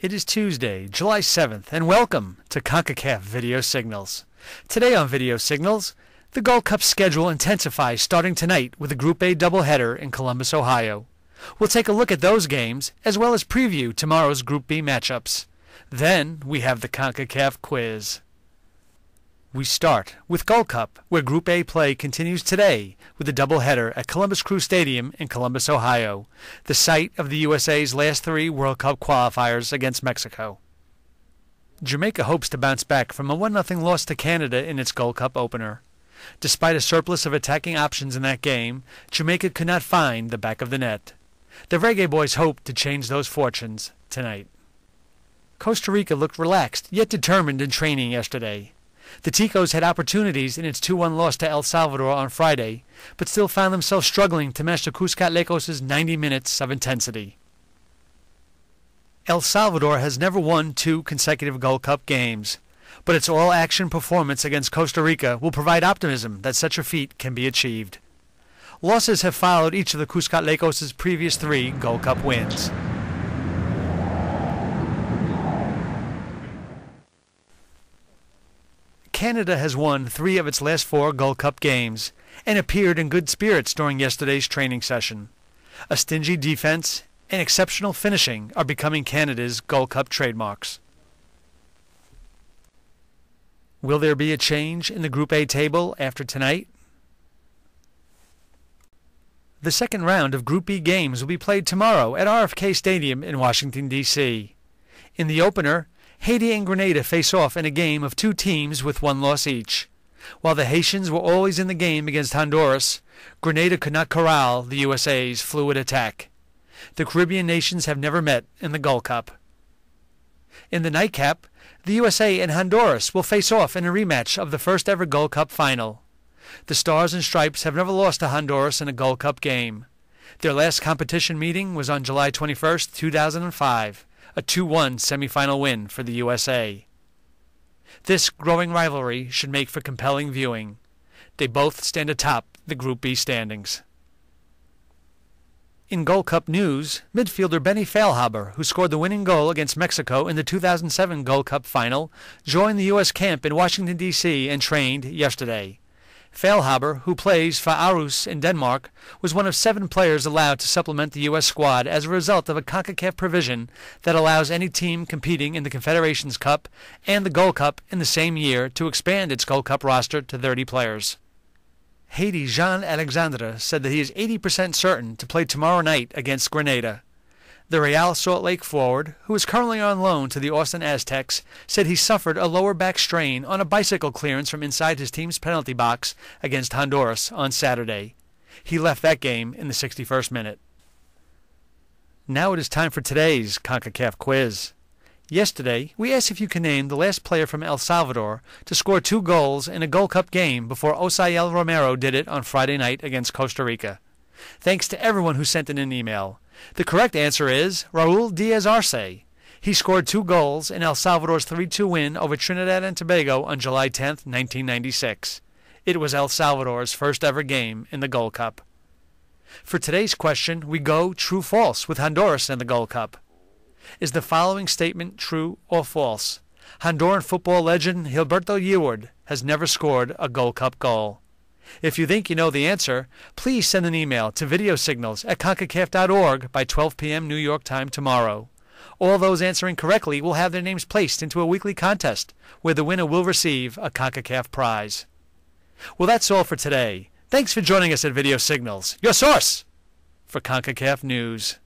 It is Tuesday, July 7th, and welcome to Concacaf Video Signals. Today on Video Signals, the Gold Cup schedule intensifies starting tonight with a Group A doubleheader in Columbus, Ohio. We'll take a look at those games, as well as preview tomorrow's Group B matchups. Then we have the Concacaf quiz. We start with Gold Cup, where Group A play continues today with a doubleheader at Columbus Crew Stadium in Columbus, Ohio, the site of the USA's last three World Cup qualifiers against Mexico. Jamaica hopes to bounce back from a 1-0 loss to Canada in its Gold Cup opener. Despite a surplus of attacking options in that game, Jamaica could not find the back of the net. The Reggae Boys hope to change those fortunes tonight. Costa Rica looked relaxed, yet determined in training yesterday. The Ticos had opportunities in its 2-1 loss to El Salvador on Friday, but still found themselves struggling to match the Cuscatlecos' 90 minutes of intensity. El Salvador has never won 2 consecutive Gold Cup games, but its all-action performance against Costa Rica will provide optimism that such a feat can be achieved. Losses have followed each of the Cuscatlecos' previous 3 Gold Cup wins. Canada has won 3 of its last 4 Gold Cup games and appeared in good spirits during yesterday's training session. A stingy defense and exceptional finishing are becoming Canada's Gold Cup trademarks. Will there be a change in the Group A table after tonight? The second round of Group B games will be played tomorrow at RFK Stadium in Washington, D.C. In the opener, Haiti and Grenada face off in a game of 2 teams with 1 loss each. While the Haitians were always in the game against Honduras, Grenada could not corral the USA's fluid attack. The Caribbean nations have never met in the Gold Cup. In the nightcap, the USA and Honduras will face off in a rematch of the first ever Gold Cup final. The Stars and Stripes have never lost to Honduras in a Gold Cup game. Their last competition meeting was on July 21, 2005. A 2-1 semifinal win for the USA. This growing rivalry should make for compelling viewing. They both stand atop the Group B standings. In Gold Cup news, midfielder Benny Feilhaber, who scored the winning goal against Mexico in the 2007 Gold Cup final, joined the U.S. camp in Washington, D.C. and trained yesterday. Feilhaber, who plays for Aarhus in Denmark, was one of 7 players allowed to supplement the U.S. squad as a result of a Concacaf provision that allows any team competing in the Confederations Cup and the Gold Cup in the same year to expand its Gold Cup roster to 30 players. Haiti Jean Alexandre said that he is 80% certain to play tomorrow night against Grenada. The Real Salt Lake forward, who is currently on loan to the Austin Aztecs, said he suffered a lower back strain on a bicycle clearance from inside his team's penalty box against Honduras on Saturday. He left that game in the 61st minute. Now it is time for today's CONCACAF quiz. Yesterday, we asked if you can name the last player from El Salvador to score 2 goals in a Gold Cup game before Osael Romero did it on Friday night against Costa Rica. Thanks to everyone who sent in an email. The correct answer is Raul Diaz Arce. He scored 2 goals in El Salvador's 3-2 win over Trinidad and Tobago on July 10, 1996. It was El Salvador's first ever game in the Gold Cup. For today's question, we go true-false with Honduras in the Gold Cup. Is the following statement true or false? Honduran football legend Gilberto Eward has never scored a Gold Cup goal. If you think you know the answer, please send an email to VideoSignals@concacaf.org by 12 p.m. New York time tomorrow. All those answering correctly will have their names placed into a weekly contest where the winner will receive a CONCACAF prize. Well, that's all for today. Thanks for joining us at Video Signals, your source for CONCACAF news.